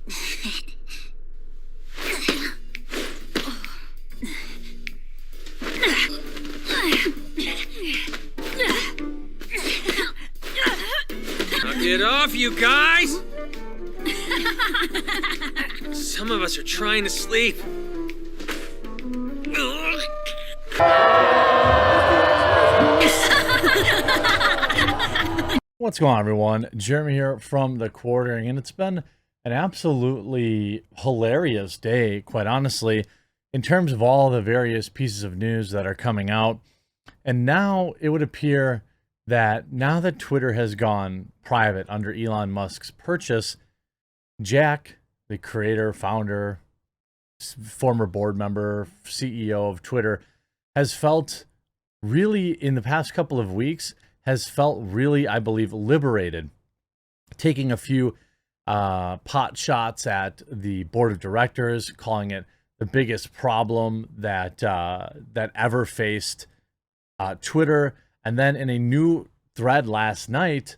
Get off, you guys! Some of us are trying to sleep. What's going on, everyone? Jeremy here from The Quartering, and it's been an absolutely hilarious day, quite honestly, in terms of all the various pieces of news that are coming out. And now it would appear that now that Twitter has gone private under Elon Musk's purchase, Jack, the creator, founder, former board member, CEO of Twitter, has felt really, in the past couple of weeks, has felt really, I believe, liberated, taking a few pot shots at the board of directors, calling it the biggest problem that that ever faced Twitter. And then in a new thread last night,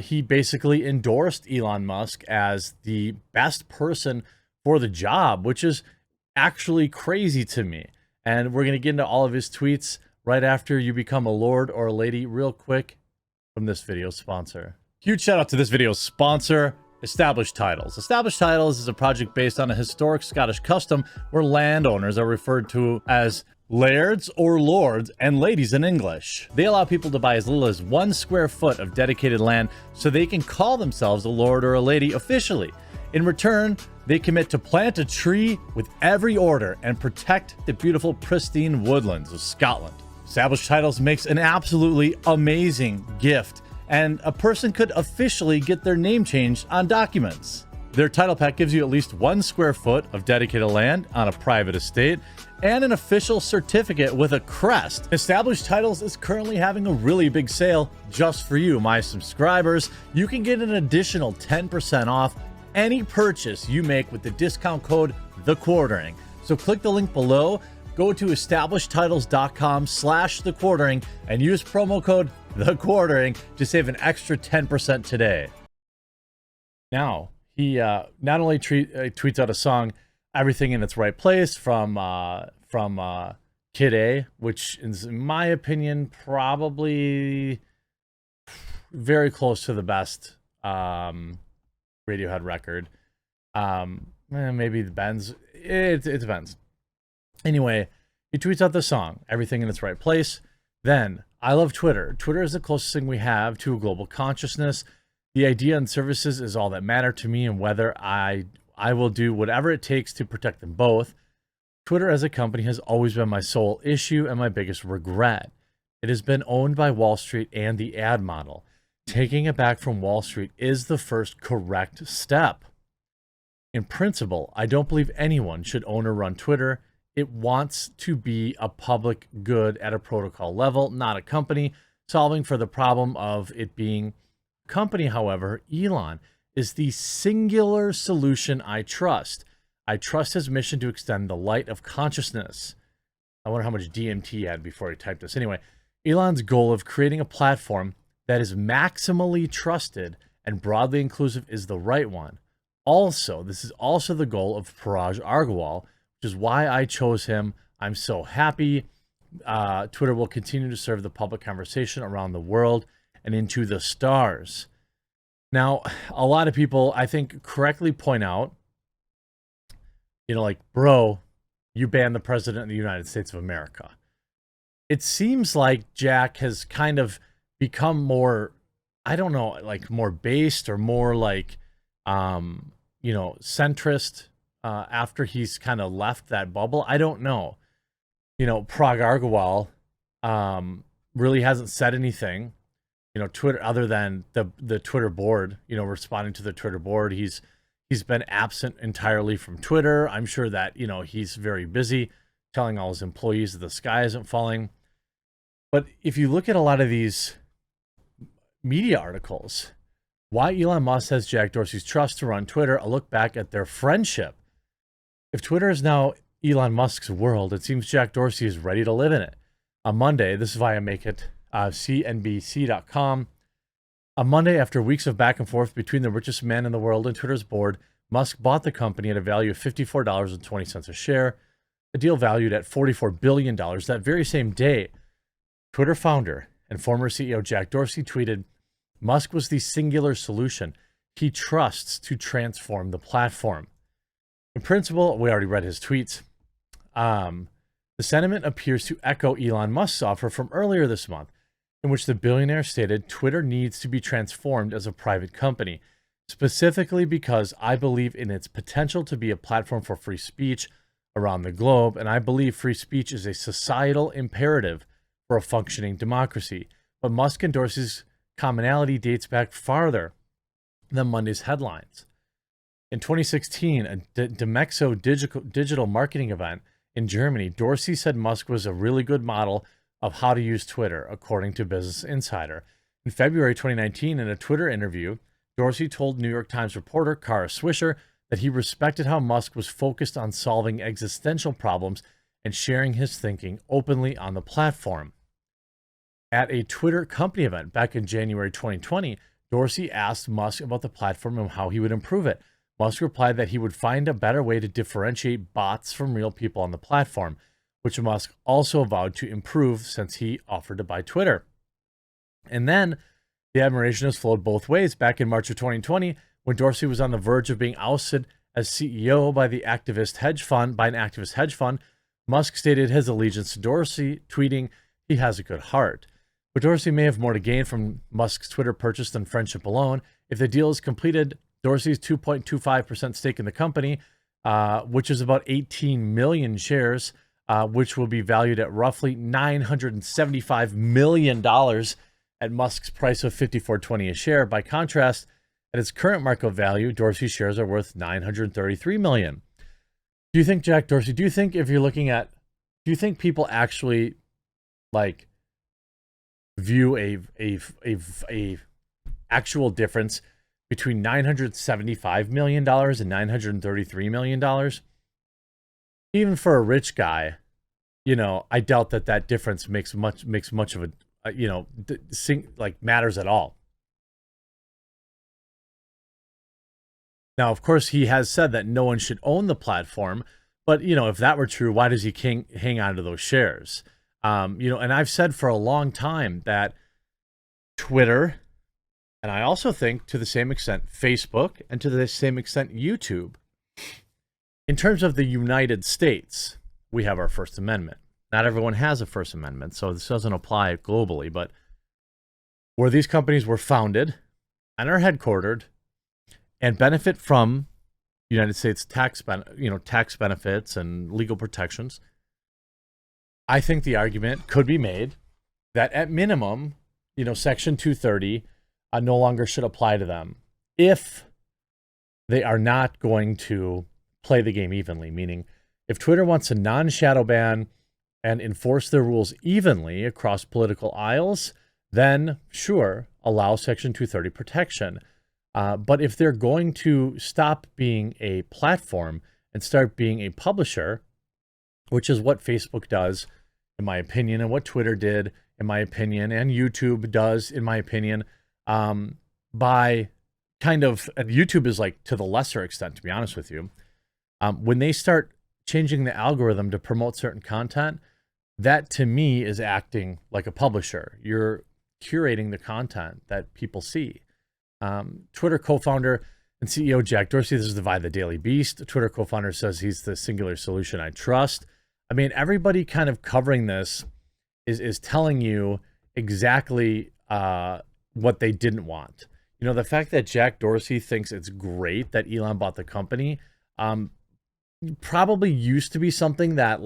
he basically endorsed Elon Musk as the best person for the job, which is actually crazy to me. And we're going to get into all of his tweets right after you become a lord or a lady, real quick, from this video's sponsor. Huge shout out to this video's sponsor, Established Titles. Established Titles is a project based on a historic Scottish custom where landowners are referred to as lairds or lords and ladies in English. They allow people to buy as little as 1 square foot of dedicated land so they can call themselves a lord or a lady officially. In return, they commit to plant a tree with every order and protect the beautiful, pristine woodlands of Scotland. Established Titles makes an absolutely amazing gift, and a person could officially get their name changed on documents. Their title pack gives you at least 1 square foot of dedicated land on a private estate and an official certificate with a crest. Established Titles is currently having a really big sale just for you, my subscribers. You can get an additional 10% off any purchase you make with the discount code TheQuartering. So click the link below, go to establishedtitles.com/TheQuartering and use promo code TheQuartering to save an extra 10% today. Now, he not only tweets out a song, "Everything in Its Right Place" from Kid A, which is, in my opinion, probably very close to the best Radiohead record. Maybe the Benz. It depends. Anyway, he tweets out the song, "Everything in Its Right Place." Then, "I love Twitter. Twitter is the closest thing we have to a global consciousness. The idea and services is all that matter to me, and whether I will do whatever it takes to protect them both. Twitter as a company has always been my sole issue and my biggest regret. It has been owned by Wall Street and the ad model. Taking it back from Wall Street is the first correct step. In principle, I don't believe anyone should own or run Twitter. It wants to be a public good at a protocol level, not a company, solving for the problem of it being company. However, Elon is the singular solution I trust. I trust his mission to extend the light of consciousness." I wonder how much DMT he had before he typed this. Anyway, Elon's goal of creating a platform that is maximally trusted and broadly inclusive is the right one. Also, this is also the goal of Parag Agrawal, which is why I chose him. I'm so happy. Twitter will continue to serve the public conversation around the world and into the stars. Now, a lot of people, I think, correctly point out, like, bro, you banned the president of the United States of America. It seems like Jack has kind of become more, I don't know, like more based or more like, centrist after he's kind of left that bubble. I don't know. Parag Agrawal really hasn't said anything. Twitter, other than the Twitter board, responding to the Twitter board, he's been absent entirely from Twitter. I'm sure that, he's very busy telling all his employees that the sky isn't falling. But if you look at a lot of these media articles, why Elon Musk has Jack Dorsey's trust to run Twitter, a look back at their friendship. If Twitter is now Elon Musk's world, it seems Jack Dorsey is ready to live in it. On Monday, this is via CNBC.com. On Monday, after weeks of back and forth between the richest man in the world and Twitter's board, Musk bought the company at a value of $54.20 a share, a deal valued at $44 billion. That very same day, Twitter founder and former CEO Jack Dorsey tweeted, Musk was the singular solution he trusts to transform the platform. In principle, we already read his tweets. The sentiment appears to echo Elon Musk's offer from earlier this month, in which the billionaire stated Twitter needs to be transformed as a private company, specifically because I believe in its potential to be a platform for free speech around the globe, and I believe free speech is a societal imperative for a functioning democracy. But Musk and Dorsey's commonality dates back farther than Monday's headlines. In 2016, a Demexo digital marketing event in Germany, Dorsey said Musk was a really good model of how to use Twitter, according to Business Insider. In February 2019, in a Twitter interview, Dorsey told New York Times reporter Kara Swisher that he respected how Musk was focused on solving existential problems and sharing his thinking openly on the platform. At a Twitter company event back in January 2020, Dorsey asked Musk about the platform and how he would improve it. Musk replied that he would find a better way to differentiate bots from real people on the platform, which Musk also vowed to improve since he offered to buy Twitter. And then the admiration has flowed both ways. Back in March of 2020, when Dorsey was on the verge of being ousted as CEO by an activist hedge fund, Musk stated his allegiance to Dorsey, tweeting, "He has a good heart." But Dorsey may have more to gain from Musk's Twitter purchase than friendship alone. If the deal is completed, Dorsey's 2.25% stake in the company, which is about 18 million shares, which will be valued at roughly $975 million at Musk's price of $54.20 a share. By contrast, at its current market value, Dorsey's shares are worth $933 million. Do you think, Jack Dorsey, do you think people actually like view a actual difference between $975 million and $933 million? Even for a rich guy, I doubt that difference makes much of a, matters at all. Now, of course, he has said that no one should own the platform, but, if that were true, why does he hang on to those shares? And I've said for a long time that Twitter, and I also think to the same extent Facebook, and to the same extent YouTube, in terms of the United States, we have our First Amendment. Not everyone has a First Amendment, so this doesn't apply globally, but where these companies were founded and are headquartered and benefit from United States tax benefits and legal protections, I think the argument could be made that at minimum, Section 230 no longer should apply to them if they are not going to play the game evenly. Meaning, if Twitter wants to non-shadow ban and enforce their rules evenly across political aisles, then sure, allow Section 230 protection. But if they're going to stop being a platform and start being a publisher, which is what Facebook does, in my opinion, and what Twitter did, in my opinion, and YouTube does, in my opinion, by YouTube is like to the lesser extent, to be honest with you. When they start changing the algorithm to promote certain content, that to me is acting like a publisher. You're curating the content that people see. Twitter co-founder and CEO Jack Dorsey, this is by the Daily Beast. The Twitter co-founder says he's the singular solution I trust. I mean, everybody kind of covering this is telling you exactly what they didn't want. The fact that Jack Dorsey thinks it's great that Elon bought the company probably used to be something that,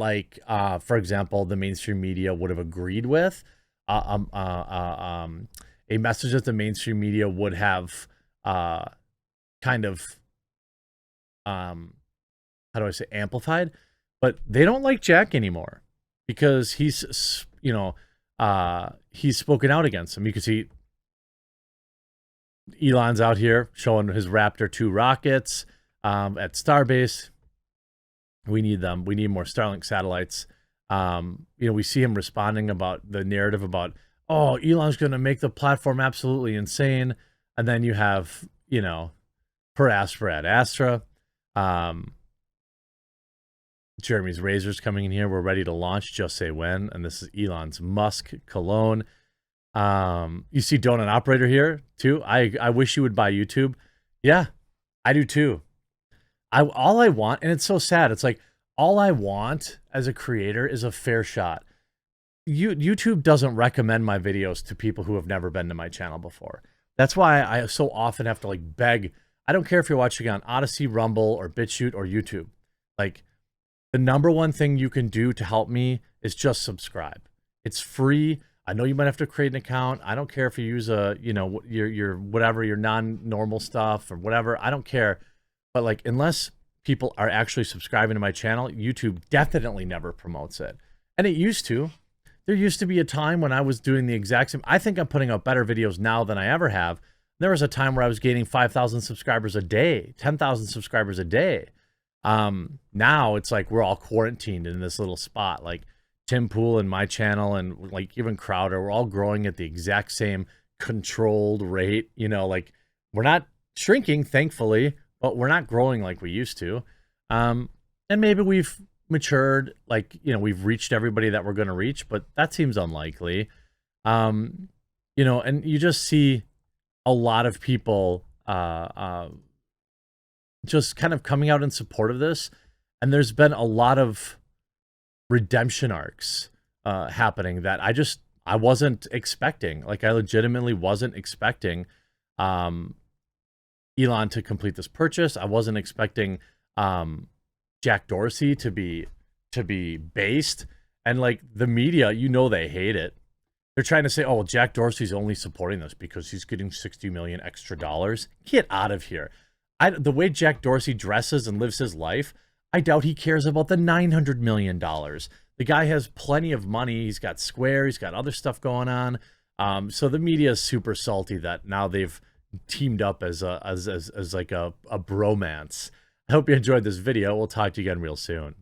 for example, the mainstream media would have agreed with. A message that the mainstream media would have amplified. But they don't like Jack anymore because he's spoken out against him. You can see Elon's out here showing his Raptor 2 rockets at Starbase. We need them. We need more Starlink satellites. We see him responding about the narrative about, oh, Elon's going to make the platform absolutely insane. And then you have, per Astra ad Astra. Jeremy's razors coming in here. We're ready to launch. Just say when. And this is Elon's Musk cologne. You see Donut Operator here too. I wish you would buy YouTube. Yeah, I do too. All I want, and it's so sad. It's like all I want as a creator is a fair shot. YouTube doesn't recommend my videos to people who have never been to my channel before. That's why I so often have to like beg. I don't care if you're watching on Odyssey, Rumble, or BitChute, or YouTube. Like, the number one thing you can do to help me is just subscribe. It's free. I know you might have to create an account. I don't care if you use a, you know, your whatever, your non-normal stuff or whatever. I don't care. But like, unless people are actually subscribing to my channel, YouTube definitely never promotes it. And it used to. There used to be a time when I was doing the exact same. I think I'm putting out better videos now than I ever have. There was a time where I was gaining 5,000 subscribers a day, 10,000 subscribers a day. Now it's like we're all quarantined in this little spot. Like Tim Pool and my channel and like even Crowder, we're all growing at the exact same controlled rate. You know, like we're not shrinking, thankfully, but we're not growing like we used to. And maybe we've matured, like, you know, we've reached everybody that we're going to reach, but that seems unlikely. You know, and you just see a lot of people just kind of coming out in support of this. And there's been a lot of redemption arcs happening that I wasn't expecting. Like, I legitimately wasn't expecting Elon to complete this purchase. I wasn't expecting Jack Dorsey to be based. And like the media, you know, they hate it. They're trying to say, oh, well, Jack Dorsey's only supporting this because he's getting $60 million extra dollars. Get out of here. The way Jack Dorsey dresses and lives his life, I doubt he cares about the $900 million. The guy has plenty of money. He's got Square. He's got other stuff going on. So the media is super salty that now they've teamed up as like a bromance. I hope you enjoyed this video. We'll talk to you again real soon.